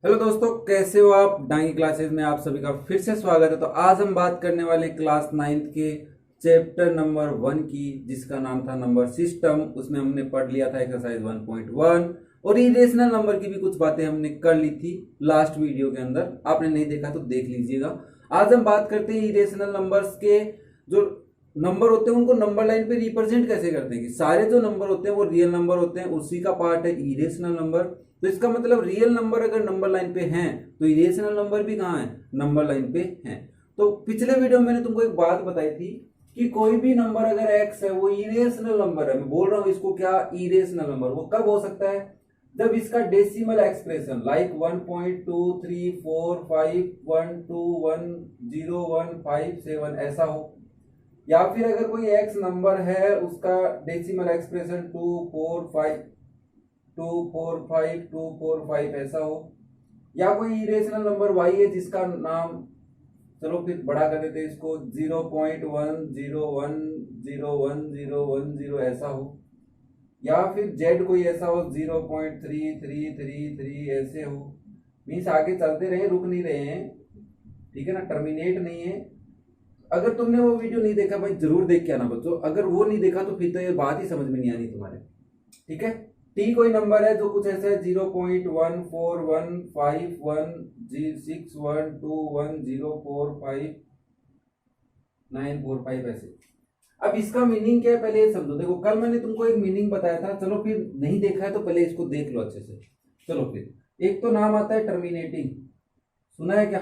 Hello दोस्तों, कैसे हो आप। डांगी क्लासेस में आप सभी का फिर से स्वागत है। तो आज हम बात करने वाले क्लास 9th के चैप्टर नंबर 1 की, जिसका नाम था नंबर सिस्टम। उसमें हमने पढ़ लिया था एक्सरसाइज 1.1 और इरेशनल नंबर की भी कुछ बातें हमने कर ली थी लास्ट वीडियो के अंदर। आपने नहीं देखा तो देख लीजिएगा। आज हम बात करते हैं इरेशनल नंबर्स के जो नंबर होते हैं उनको नंबर लाइन पे रिप्रेजेंट कैसे करते हैं। कि सारे जो नंबर होते हैं वो रियल नंबर होते हैं, उसी का पार्ट है इरेशनल नंबर। तो इसका मतलब रियल नंबर अगर नंबर लाइन पे हैं तो इरेशनल नंबर भी कहाँ है, नंबर लाइन पे हैं। तो पिछले वीडियो में मैंने तुमको एक बात बताई थी कि कोई भी नंबर अगर एक्स है वो इरेशनल नंबर है। मैं बोल रहा हूं इसको क्या, इरेशनल नंबर। वो कब हो सकता है, जब इसका डेसिमल एक्सप्रेशन लाइक 1.234512115 ऐसा हो, या फिर अगर कोई एक्स नंबर है उसका डेसिमल एक्सप्रेशन 245 ऐसा हो, या कोई इरेशनल नंबर वाई है जिसका नाम, चलो फिर बड़ा कर देते इसको, 0.10101010 ऐसा हो, या फिर जेड कोई ऐसा हो 0.3333 ऐसे हो। मीन्स आगे चलते रहे, रुक नहीं रहे हैं, ठीक है ना, टर्मिनेट नहीं है। अगर तुमने वो वीडियो नहीं देखा भाई जरूर देख के आना बच्चों। अगर वो नहीं देखा तो फिर तो ये बात ही समझ में नहीं आनी तुम्हारे, ठीक है। टी कोई नंबर है जो कुछ ऐसा है 0.141516121045945 ऐसे। अब इसका मीनिंग क्या है पहले ये समझो। देखो कल मैंने तुमको एक मीनिंग बताया था, चलो फिर नहीं देखा है तो पहले इसको देख लो अच्छे से। चलो फिर एक तो नाम आता है टर्मिनेटिंग, सुना है क्या,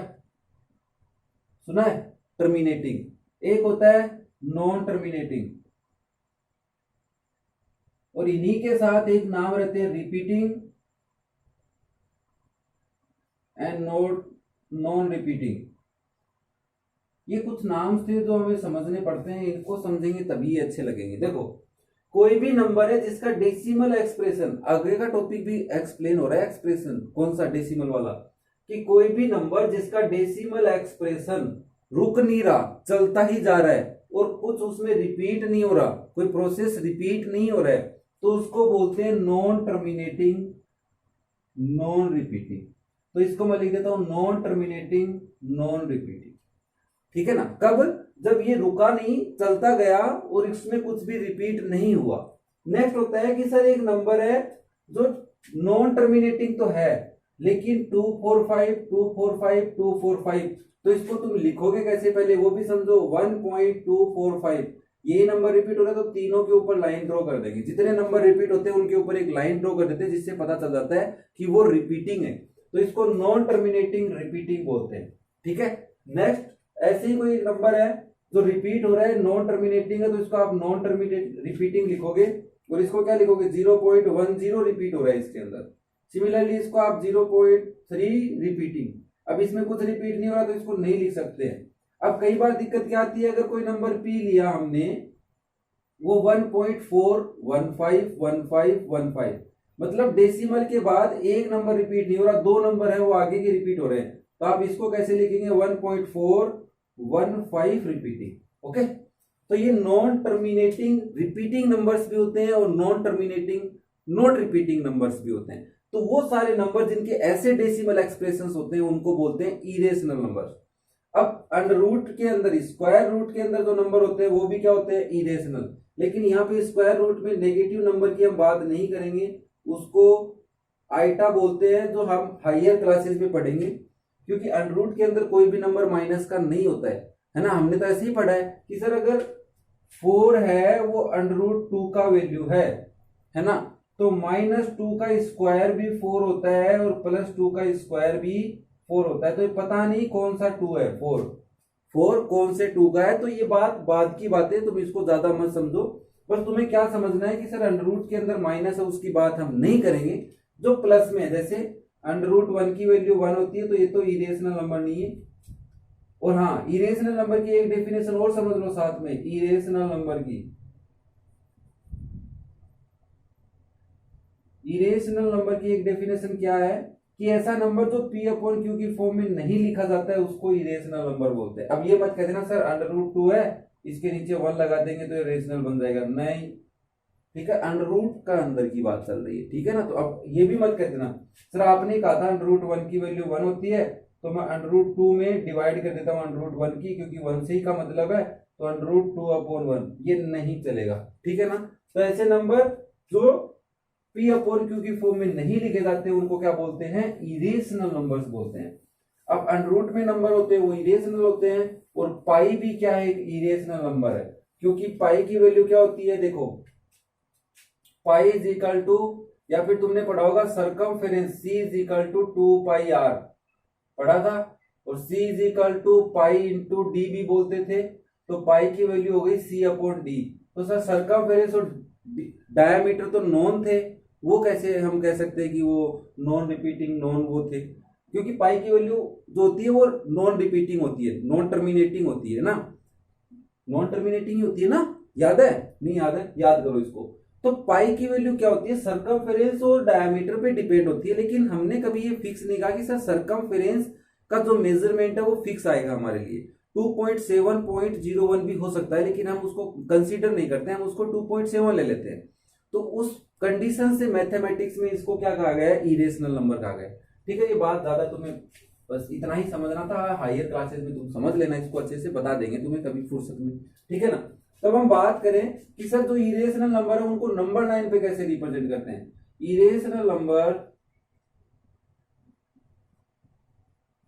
सुना है टर्मिनेटिंग। एक होता है नॉन टर्मिनेटिंग, और इन्हीं के साथ एक नाम रहते हैं repeating and note non repeating. ये कुछ नाम थे जो हमें समझने पड़ते हैं, इनको समझेंगे तभी ये अच्छे लगेंगे। देखो कोई भी नंबर है जिसका डेसिमल एक्सप्रेशन, आगे का टॉपिक भी एक्सप्लेन हो रहा है, एक्सप्रेशन कौन सा, डेसिमल वाला। कि कोई भी नंबर जिसका डेसिमल एक्सप्रेशन रुक नहीं रहा, चलता ही जा रहा है और कुछ उसमें रिपीट नहीं हो रहा, कोई प्रोसेस रिपीट नहीं हो रहा है, तो उसको बोलते हैं नॉन टर्मिनेटिंग नॉन रिपीटिंग। तो इसको मैं लिख देता हूं नॉन टर्मिनेटिंग नॉन रिपीटिंग, ठीक है ना। कब, जब ये रुका नहीं, चलता गया और इसमें कुछ भी रिपीट नहीं हुआ। नेक्स्ट होता है कि सर एक नंबर है जो नॉन टर्मिनेटिंग तो है लेकिन 245 तो इसको तुम लिखोगे कैसे पहले वो भी समझो। 1.245 ये नंबर रिपीट हो रहा है तो तीनों के ऊपर लाइन ड्रॉ कर देंगे। जितने नंबर रिपीट होते हैं उनके ऊपर एक लाइन ड्रॉ कर देते हैं, जिससे पता चल जाता है कि वो रिपीटिंग है। तो इसको नॉन टर्मिनेटिंग रिपीटिंग बोलते हैं, ठीक है। नेक्स्ट ऐसे ही कोई नंबर है जो रिपीट हो रहा है, नॉन टर्मिनेटिंग है, तो इसको आप नॉन टर्मिनेट रिपीटिंग लिखोगे। और इसको क्या लिखोगे, 0.10 रिपीट हो रहा है इसके अंदर। सिमिलरली इसको आप 0.3 रिपीटिंग, अब इसमें कुछ रिपीट नहीं हो रहा तो इसको नहीं लिख सकते हैं। अब कई बार दिक्कत क्या आती है, अगर कोई नंबर पी लिया हमने, वो 1.41515 मतलब डेसिमल के बाद एक नंबर रिपीट नहीं हो रहा, दो नंबर है वो आगे के रिपीट हो रहे हैं, तो आप इसको कैसे लिखेंगे, 1.415 रिपीटिंग। ओके, तो ये नॉन टर्मिनेटिंग रिपीटिंग नंबर्स भी होते हैं और non terminating not repeating numbers भी होते हैं। तो वो सारे नंबर जिनके ऐसे डेसिमल एक्सप्रेशंस होते हैं उनको बोलते हैं इरेशनल नंबर। अब अंडर रूट के अंदर, स्क्वायर रूट के अंदर जो नंबर होते हैं वो भी क्या होते हैं, इरेशनल। लेकिन यहाँ पे स्क्वायर रूट में नेगेटिव नंबर की हम बात नहीं करेंगे, उसको आइटा बोलते हैं, जो हम हायर क्लासेस में पढ़ेंगे। क्योंकि अंडर रूट के अंदर कोई भी नंबर माइनस का नहीं होता है ना। हमने तो ऐसे ही पढ़ा है कि सर अगर 4 है वो अंडर रूट 2 का वैल्यू है ना, तो -2 का स्क्वायर भी 4 होता है और +2 का स्क्वायर भी 4 होता है। तो ये पता नहीं कौन सा 2 है, 4 कौन से 2 का है। तो ये बात बाद की बात है, तुम इसको ज्यादा मत समझो। बस तुम्हें क्या समझना है कि सर अंडर रूट के अंदर माइनस है उसकी बात हम नहीं करेंगे। जो प्लस में है, जैसे अंडर रूट 1 की वैल्यू 1 होती है तो ये तो इरेशनल नंबर नहीं है। और हाँ, इरेशनल नंबर की एक डेफिनेशन और समझ लो साथ में, इरेशनल नंबर की, इरेशनल नंबर की एक डेफिनेशन क्या है कि ऐसा नंबर जो P अपॉन Q की फॉर्म में नहीं लिखा जाता है उसको इरेशनल नंबर बोलते हैं। अब ये मत कह देना सर अंडर रूट 2 है इसके नीचे 1 लगा देंगे तो ये रेशनल बन जाएगा, नहीं, ठीक है, अंडर रूट का अंदर की बात चल रही है, ठीक है ना। तो अब ये भी मत कह देना सर आपने कहा था अंडर रूट 1 की वैल्यू 1 होती है, तो मैं अंडर रूट 2 में डिवाइड कर देता हूँ अंडर रूट 1 की, क्योंकि 1 से ही का मतलब है, तो अंडर रूट 2 अपॉन 1 ये नहीं चलेगा, ठीक है ना। तो ऐसे नंबर जो p अपॉन क्यू की फॉर्म में नहीं लिखे जाते उनको क्या बोलते हैं, इरेशनल नंबर्स बोलते हैं। अब अंडर रूट में नंबर होते हैं वो इरेशनल होते हैं, और पाई भी क्या है, एक इरेशनल नंबर है, क्योंकि पाई की वैल्यू क्या होती है, देखो पाई इज इक्वल टू, या फिर तुमने पढ़ा होगा circumference c is equal to 2 pi r पढ़ा था, और c is equal to pi into d भी बोलते थे, तो पाई की वैल्यू हो गई c अपॉन डी। तो सर सरकमफेरेंस और डायमीटर तो नॉन थे, वो कैसे हम कह सकते हैं कि वो नॉन रिपीटिंग नॉन वो थे, क्योंकि पाई की वैल्यू जो होती है वो नॉन रिपीटिंग होती है, नॉन टर्मिनेटिंग होती है ना, नॉन टर्मिनेटिंग होती है ना, याद है, नहीं याद है, याद करो इसको। तो पाई की वैल्यू क्या होती है, सरकमफेरेंस और डायमीटर पे डिपेंड होती है, लेकिन हमने कभी ये फिक्स नहीं कहा कि सर सरकमफेरेंस का जो मेजरमेंट है वो फिक्स आएगा हमारे लिए, 2.7.01 भी हो सकता है, लेकिन हम उसको कंसीडर नहीं करते, हम उसको 2.7 ले लेते हैं। तो उस कंडीशन से मैथमेटिक्स में इसको क्या कहा गया है, इरेशनल नंबर कहा गया है, ठीक है। ये बात ज्यादा तुम्हें बस इतना ही समझना था, हायर क्लासेस में तुम समझ लेना, इसको अच्छे से बता देंगे तुम्हें कभी फुर्सत में, ठीक है ना। तब हम बात करें कि सर जो इरेशनल नंबर है उनको नंबर लाइन पे कैसे रिप्रेजेंट करते हैं। Irrational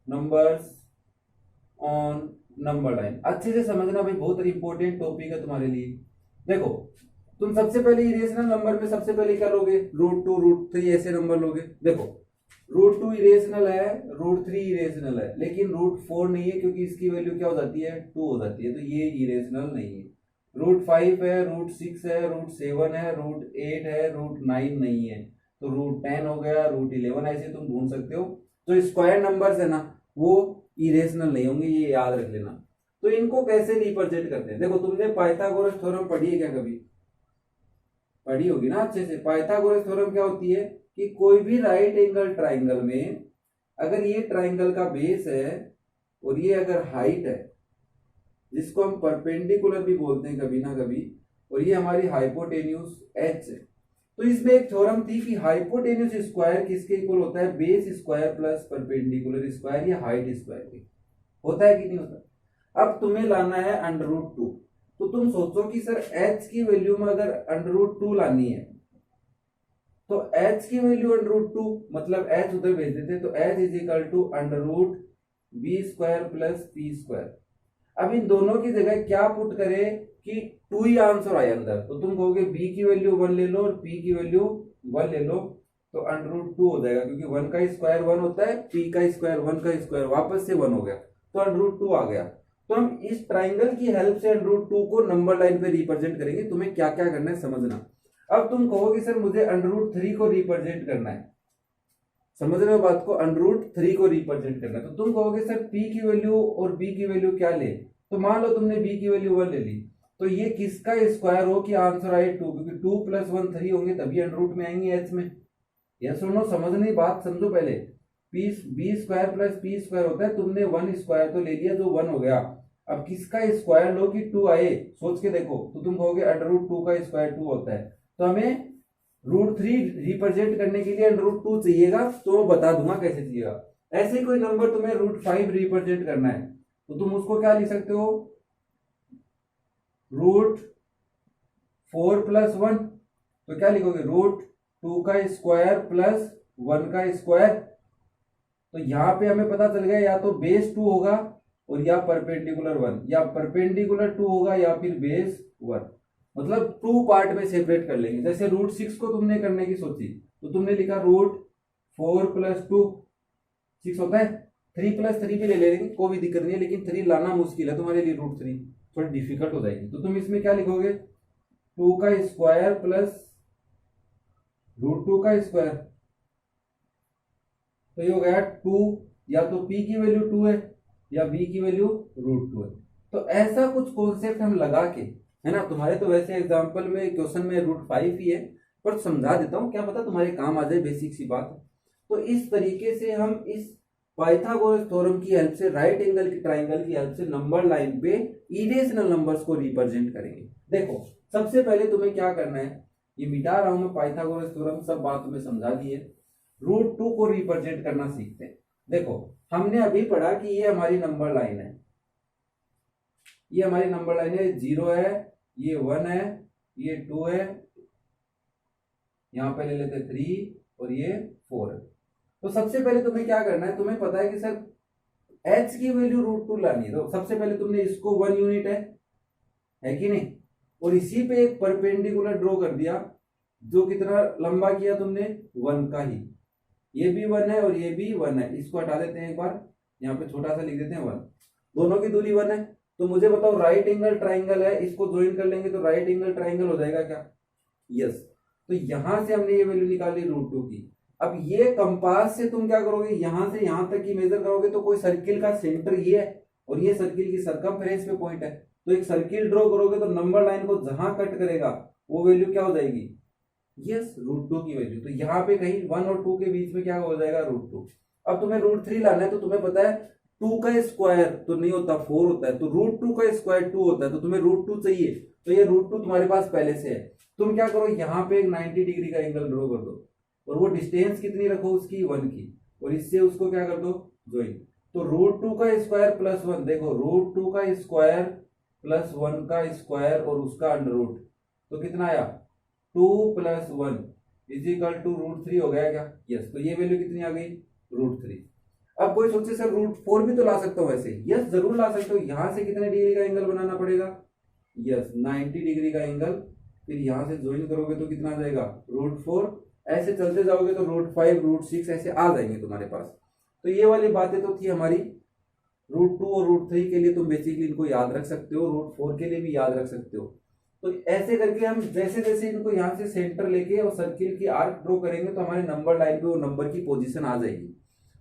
numbers on number line, अच्छे से समझना भाई, बहुत इंपॉर्टेंट टॉपिक है तुम्हारे लिए। देखो तुम सबसे पहले इरेशनल नंबर में सबसे पहले क्या लोगे, √2 √3 ऐसे नंबर लोगे। देखो √2 इरेशनल है, √3 इरेशनल है, लेकिन √4 नहीं है, क्योंकि इसकी वैल्यू क्या हो जाती है, 2 हो जाती है, तो ये इरेशनल नहीं है। √5 है, √6 है, √7 है, √8 है, √9 नहीं है, तो √10 हो गया, √11 ऐसे तुम ढूंढ सकते हो। तो स्क्वायर नंबर्स है ना वो इरेशनल नहीं होंगे, ये याद रख लेना। तो इनको कैसे रिप्रेजेंट करते हैं, देखो तुमने पाइथागोरस थ्योरम पढ़ी है क्या, कभी पढ़ी होगी ना अच्छे से। पाइथागोरस थ्योरम क्या होती है कि कोई भी राइट एंगल ट्राइंगल में अगर ये ट्राइंगल का बेस है और ये अगर हाइट है, जिसको हम परपेंडिकुलर भी बोलते हैं कभी ना कभी, और ये हमारी हाइपोटेन्यूज एच है, तो इसमें एक थ्योरम थी कि हाइपोटेन्यूज स्क्वायर किसके इक्वल होता है, base square plus perpendicular square या हाइट स्क्वायर के, होता है कि नहीं होता। अब तुम्हें लाना है √2, तो तुम सोचो कि सर h की वैल्यू में अगर √2 लानी है, तो h की वैल्यू √2 मतलब h उधर भेज देते, तो h is equal to √b² plus p²। अब इन दोनों की जगह क्या पुट करें कि 2 ही आंसर आए अंदर, तो तुम कहोगे b की वैल्यू 1 ले लो और p की वैल्यू 1 ले लो, तो √2 हो जाएगा, क्योंकि 1 का स्क्वायर 1 होता है, p का स्क्वायर 1 का स्क्वायर वापस से 1 हो गया, तो √2 आ गया। तो हम इस ट्राइंगल की हेल्प से √2 को नंबर लाइन पे रिप्रेजेंट करेंगे, तुम्हें क्या क्या करना है समझना। अब तुम कहोगे सर मुझे √3 को रिप्रेजेंट करना है, समझ रहे हो बात को, √3 को रिप्रेजेंट करना है, तो तुम कहोगे सर p की वैल्यू और b की वैल्यू क्या ले, तो मान लो तुमने b की वैल्यू 1 ले ली, तो ये किसका स्क्वायर हो कि आंसर आए 2, क्योंकि 2 + 1 3 होंगे तभी √ में आएंगे h में। यह सुनो, समझने बात समझो पहले, b² प्लस p² होता है, तुमने 1 स्क्वायर तो ले लिया जो 1 हो गया, अब किसका स्क्वायर लो कि 2 आए, सोच के देखो, तो तुम कहोगे √2 का स्क्वायर 2 होता है, तो हमें √3 रिप्रेजेंट करने के लिए √2 चाहिएगा, तो बता दूंगा कैसे चाहिएगा। ऐसे कोई नंबर तुम्हें √5 रिप्रेजेंट करना है, तो तुम उसको क्या लिख सकते हो, √4 + 1, तो क्या लिखोगे, √2 का स्क्वायर प्लस 1 का स्क्वायर। तो यहां पे हमें पता चल गया या तो बेस 2 होगा और या परपेंडिकुलर 1, या परपेंडिकुलर 2 होगा या फिर बेस 1, मतलब 2 पार्ट में सेपरेट कर लेंगे। जैसे √6 को तुमने करने की सोची, तो तुमने लिखा √4 + 2 6 होता है, 3 + 3 भी ले लेंगे, कोई भी दिक्कत नहीं है, लेकिन 3 लाना मुश्किल है तुम्हारे लिए, √3 थोड़ी डिफिकल्ट हो जाएगी, तो तुम इसमें क्या लिखोगे, 2 का स्क्वायर प्लस √2 का स्क्वायर, तो ये हो गया 2, या तो p की वैल्यू 2 है या b की वैल्यू √2 है। तो ऐसा कुछ कॉन्सेप्ट हम लगा के, है ना, तुम्हारे तो वैसे एग्जांपल में क्वेश्चन में √5 ही है, पर समझा देता हूं, क्या पता तुम्हारे काम आ जाए, बेसिक सी बात है। तो इस तरीके से हम इस पाइथागोरस थ्योरम की हेल्प से, राइट एंगल की ट्राइंगल की हेल्प से नंबर लाइन पे इरेशनल नंबर्स को रिप्रेजेंट करेंगे। देखो सबसे पहले तुम्हें क्या करना है, ये मिटा रहा हूं मैं, पाइथागोरस थ्योरम सब बात तुम्हें समझा दी है। √2 को रिप्रेजेंट करना सीखते हैं। देखो हमने अभी पढ़ा कि ये हमारी नंबर लाइन है, ये हमारी नंबर लाइन है, 0 है, ये 1 है, ये 2 है, यहां पे ले लेते 3 और ये 4 है। तो सबसे पहले तुम्हें क्या करना है, तुम्हें पता है कि सर h की वैल्यू √2 लानी है, तो सबसे पहले तुमने इसको 1 यूनिट है कि नहीं, और इसी पे एक परपेंडिकुलर ड्रॉ कर दिया जो कितना लंबा किया तुमने 1 का ही, ये भी 1 है और ये भी 1 है, इसको हटा देते हैं एक बार, यहाँ पे छोटा सा लिख देते हैं 1, दोनों की दूरी 1 है। तो मुझे बताओ राइट एंगल ट्राइंगल है, इसको ज्वाइन कर लेंगे तो राइट एंगल ट्राइंगल हो जाएगा क्या, यस। तो यहां से हमने ये वैल्यू निकाली √2 की। अब ये कंपास से तुम क्या करोगे, यहां से यहां तक की मेजर करोगे तो कोई सर्किल का सेंटर ये है और ये सर्किल की सरकमफ्रेंस पे पॉइंट है, तो एक सर्किल ड्रॉ करोगे तो नंबर लाइन को जहां कट करेगा वो वैल्यू क्या हो जाएगी, यस √2 की वैल्यू। तो यहाँ पे कहीं 1 और 2 के बीच में क्या हो जाएगा √2। अब तुम्हें √3 लाना है, तो तुम्हें पता है 2 का स्क्वायर तो नहीं होता 4 होता है, तो √2 का स्क्वायर 2 होता है, तो तुम्हें √2 चाहिए, तो ये √2 तुम्हारे पास पहले से है। तुम क्या करो, यहाँ पे एक 90 डिग्री का एंगल ड्रॉ कर दो और वो डिस्टेंस कितनी रखो उसकी 1 की, और इससे उसको क्या कर दो ज्वाइन। तो √2 का स्क्वायर प्लस 1, देखो √2 का स्क्वायर प्लस 1 का स्क्वायर और उसका √, तो कितना आया 2 + 1 = √3 हो गया क्या, यस। तो ये वैल्यू कितनी आ गई √3। अब कोई सोचे सर √4 भी तो ला सकता हूं वैसे, यस जरूर ला सकते हो। यहां से कितने डिग्री का एंगल बनाना पड़ेगा, यस 90 डिग्री का एंगल, फिर यहां से ज्वाइन करोगे तो कितना आ जाएगा √4, ऐसे चलते जाओगे तो √5 √6 ऐसे आ जाएंगे तुम्हारे पास। तो ये वाली बातें तो थी हमारी √2 और √3 के लिए, तुम बेसिकली इनको याद रख सकते हो, √4 के लिए भी याद रख सकते हो। तो ऐसे करके हम जैसे जैसे इनको यहाँ से सेंटर लेके और सर्किल की आर्क ड्रॉ करेंगे तो हमारे नंबर लाइन पे वो नंबर की पोजीशन आ जाएगी।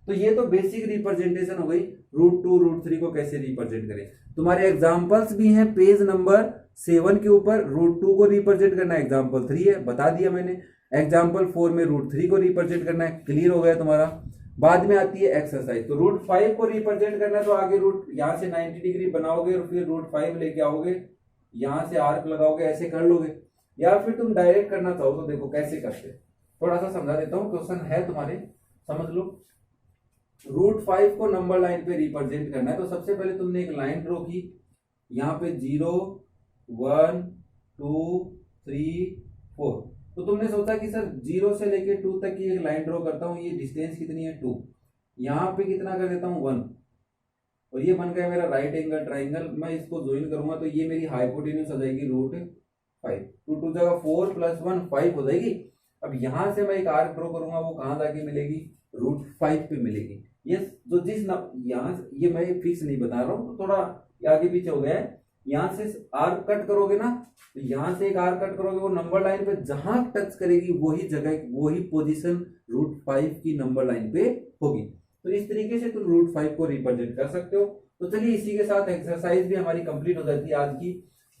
तो ये तो बेसिक रिप्रेजेंटेशन हो गई √2 √3 को कैसे रिप्रेजेंट करें। तुम्हारे एग्जांपल्स भी हैं पेज नंबर 7 के ऊपर, √2 को रिप्रेजेंट करना एग्जांपल 3 है, बता दिया मैंने। एग्जांपल 4 में √3 को रिप्रेजेंट करना है, क्लियर हो गया तुम्हारा। बाद में आती है एक्सरसाइज, तो √5 को रिप्रेजेंट करना है, तो आगे यहाँ से 90 डिग्री बनाओगे और फिर √5 लेके आओगे, यहां से आर्क लगाओगे, ऐसे कर लोगे। या फिर तुम डायरेक्ट करना चाहो तो देखो कैसे करते, थोड़ा सा समझा देता हूँ, क्वेश्चन है तुम्हारे, समझ लो। √5 को नंबर लाइन पे रिप्रेजेंट करना है, तो सबसे पहले तुमने एक लाइन ड्रॉ की, यहाँ पे 0 1 2 3 4, तो तुमने सोचा कि सर 0 से लेके 2 तक की एक लाइन ड्रॉ करता हूँ, ये डिस्टेंस कितनी है 2, यहाँ पे कितना कर देता हूँ 1, और ये बन गया मेरा राइट एंगल ट्राइंगल। मैं इसको ज्वाइन करूंगा तो ये मेरी हाइपोटेन्यूज आ जाएगी √5, 2 2 जगह 4 + 1 5 हो जाएगी। अब यहां से मैं एक आर्क ड्रॉ करूंगा, वो कहां जाके मिलेगी √5 पे मिलेगी, यस। तो जिस यहाँ ये मैं फिक्स नहीं बता रहा हूँ, तो थोड़ा आगे पीछे हो गया है। यहाँ से आर्क कट करोगे ना, तो यहाँ से एक आर्क कट करोगे, वो नंबर लाइन पे जहां टच करेगी वही जगह वही पोजीशन √5 की नंबर लाइन पे होगी। तो इस तरीके से तुम √5 को रिप्रेजेंट कर सकते हो। तो चलिए इसी के साथ एक्सरसाइज भी हमारी कंप्लीट हो जाती है आज की।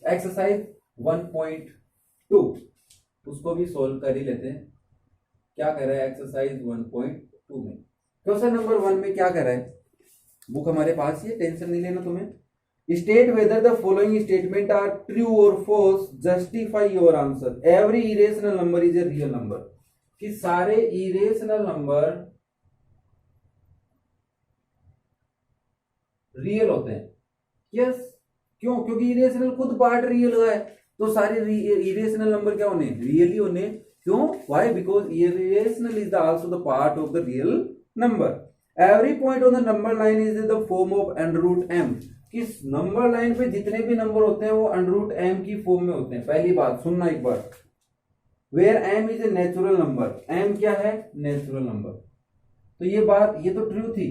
एक्सरसाइज 1.2 उसको भी सोल्व कर ही लेते हैं। क्या कह रहा है एक्सरसाइज 1.2 में, क्वेश्चन नंबर 1 में क्या कह रहा है, बुक हमारे पास ही है, टेंशन नहीं लेना तुम्हें। State whether the following statement are true और false, justify your answer. Every irrational number is a real number, कि सारे इरेशनल नंबर रियल होते हैं, यस। क्यों, क्योंकि इरेशनल खुद पार्ट रियल हुआ है, तो सारे इरेशनल नंबर क्या होने, रियल ही होने। क्यों, why, because irrational is also the part of the real number. Every point on the number line is the form of √m, किस नंबर लाइन पे जितने भी नंबर होते हैं वो √m की फॉर्म में होते हैं। पहली बात सुनना एक बार, where m is a natural number, m क्या है, नेचुरल नंबर। तो ये बात, ये तो ट्रू थी,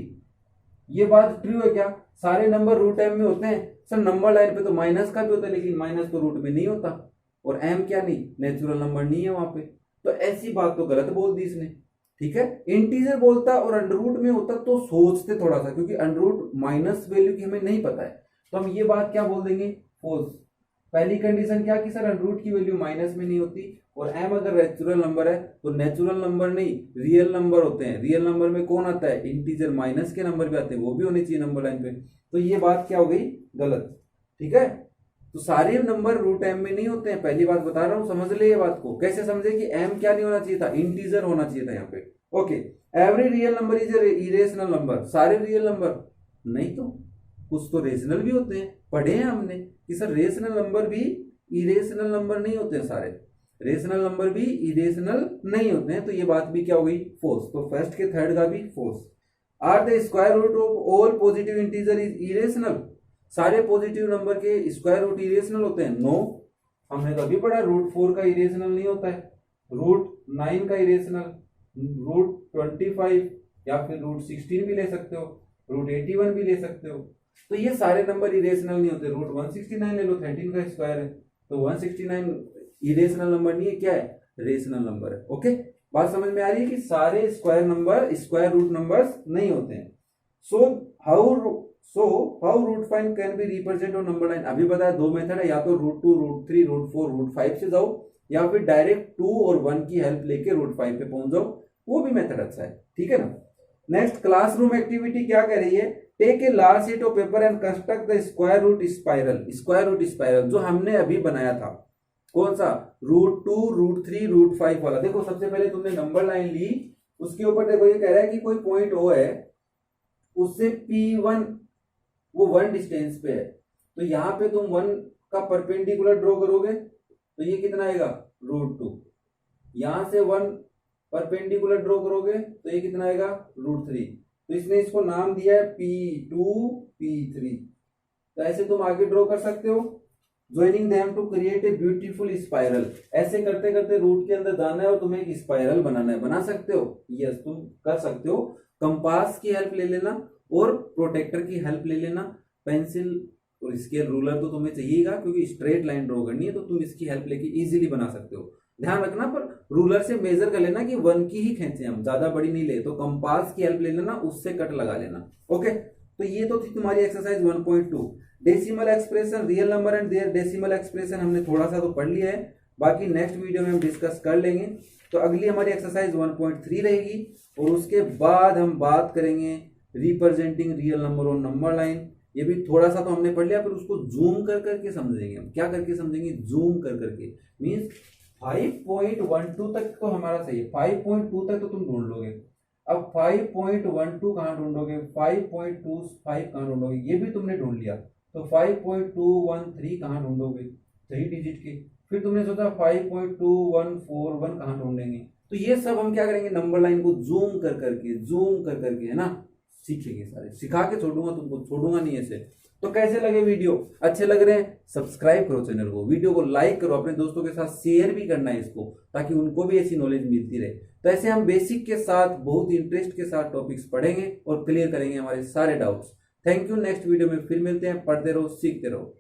ये बात ट्रू है क्या, सारे नंबर √m में होते हैं। सर नंबर लाइन पे तो माइनस का भी होता है, लेकिन माइनस तो रूट में नहीं होता, और m क्या नहीं, नेचुरल नंबर नहीं है वहां पे। तो ऐसी बात तो गलत बोल दी इसने, ठीक है। इंटीजर बोलता और अंडररूट में होता तो सोचते थोड़ा सा, क्योंकि अंडररूट माइनस वैल्यू की हमें नहीं पता है, तो हम ये बात क्या बोल देंगे, फॉल्स। पहली कंडीशन क्या कि सर अंडररूट की वैल्यू माइनस में नहीं होती, और m अगर नेचुरल नंबर है तो नेचुरल नंबर नहीं रियल नंबर होते हैं। रियल नंबर में कौन आता है, इंटीजर, माइनस के नंबर भी आते हैं, वो भी होने चाहिए नंबर लाइन पे। तो ये बात क्या हो गई, गलत, ठीक है। तो सारे नंबर रूट एम में नहीं होते हैं, पहली बात बता रहा हूं, समझ ले ये बात को। कैसे समझे कि एम क्या नहीं होना चाहिए था, इंटीजर होना चाहिए था यहाँ पे। Okay, every real number is irrational number, सारे रियल नंबर नहीं, तो कुछ तो रेशनल भी होते हैं, पढ़े हैं हमने कि सर रेशनल नंबर भी इरेशनल नंबर नहीं होते हैं, सारे रेशनल नंबर भी इरेशनल नहीं होते हैं, तो ये बात भी क्या हो गई, फोर्स। तो फर्स्ट के थर्ड का भी fourth. Are the square root of all positive integer is irrational, सारे पॉजिटिव नंबर के स्क्वायर रूट इरेशनल होते हैं? नो, हमने तो अभी पढ़ा रूट 4 का इरेशनल नहीं होता है, रूट 9 का इरेशनल, रूट 25 या फिर रूट 16 भी ले सकते हो, रूट 81 भी ले सकते हो। तो ये सारे नंबर इरेशनल नहीं होते। रूट 169 ले लो, 13 का स्क्वायर है, तो 169 इरेशनल नंबर नहीं है, क्या है, रेशनल नंबर है। ओके, बात समझ में आ रही है कि सारे square number square root numbers नहीं होते हैं। So how root find can be represent on number line. अभी बताया दो मेथड है, या तो रूट 2, रूट 3, रूट 4, रूट 5 से जाओ, या फिर डायरेक्ट 2 और 1 की हेल्प लेके रूट 5 पे पहुंच जाओ, वो भी मेथड अच्छा है, ठीक है ना। नेक्स्ट क्लासरूम एक्टिविटी क्या कह रही है, take a large sheet of paper and construct the square root spiral. Square root spiral जो हमने अभी बनाया था, कौन सा, रूट 2, रूट 3, रूट 5 वाला। देखो सबसे पहले तुमने नंबर लाइन ली, उसके ऊपर देखो ये कह रहा है कि कोई पॉइंट ओ है, उससे P1 वो 1 डिस्टेंस पे है, तो यहां पे तुम 1 का परपेंडिकुलर ड्रॉ करोगे तो ये कितना आएगा, रूट 2। यहां से 1 परपेंडिकुलर ड्रॉ करोगे तो ये कितना आएगा, रूट 3। तो इसने इसको नाम दिया है P2, P3। तो ऐसे तुम आगे ड्रॉ कर सकते हो, joining them to create a beautiful spiral. ऐसे करते करते रूट के अंदर जाना है और तुम्हें एक स्पाइरल बनाना है, बना सकते हो, यस तुम कर सकते हो। कंपास की हेल्प ले लेना और प्रोटेक्टर की हेल्प ले लेना, पेंसिल और स्केल रूलर तो तुम्हें चाहिएगा क्योंकि स्ट्रेट लाइन ड्रॉ करनी है, तो तुम इसकी हेल्प लेके इजीली बना सकते हो। ध्यान रखना पर रूलर से मेजर कर लेना कि 1 की ही खेचे, हम ज्यादा बड़ी नहीं ले, तो कंपास की हेल्प ले लेना, उससे कट लगा लेना। ओके, तो ये तो थी तुम्हारी exercise 1.2। Decimal expression, real number and their decimal expression हमने थोड़ा सा तो पढ़ लिया है, बाकी नेक्स्ट वीडियो में हम डिस्कस कर लेंगे। तो अगली हमारी एक्सरसाइज 1.3 रहेगी और उसके बाद हम बात करेंगे representing real number on number line. ये भी थोड़ा सा तो हमने पढ़ लिया, फिर उसको जूम कर करके समझेंगे हम। क्या करके समझेंगे, जूम कर करके, मीन्स 5.12 तक तो हमारा सही है, 5.2 तक तो तुम ढूंढ लोगे। अब 5.12 कहाँ ढूंढोगे, 5.25 कहाँ ढूंढोगे, ये भी तुमने ढूंढ लिया। तो 5.213 कहाँ ढूंढोगे, 3 डिजिट के। फिर तुमने सोचा 5.2141 कहाँ ढूंढेंगे। तो ये सब हम क्या करेंगे, नंबर लाइन को जूम कर करके, है ना, सीखेंगे सारे। सिखा के छोड़ूंगा तुमको, छोड़ूंगा नहीं ऐसे। तो कैसे लगे वीडियो, अच्छे लग रहे हैं, सब्सक्राइब करो चैनल को, वीडियो को लाइक करो, अपने दोस्तों के साथ शेयर भी करना है इसको, ताकि उनको भी ऐसी नॉलेज मिलती रहे। तो ऐसे हम बेसिक के साथ बहुत इंटरेस्ट के साथ टॉपिक्स पढ़ेंगे और क्लियर करेंगे हमारे सारे doubts. Thank you, next video में फिर मिलते हैं। पढ़ते रहो, सीखते रहो।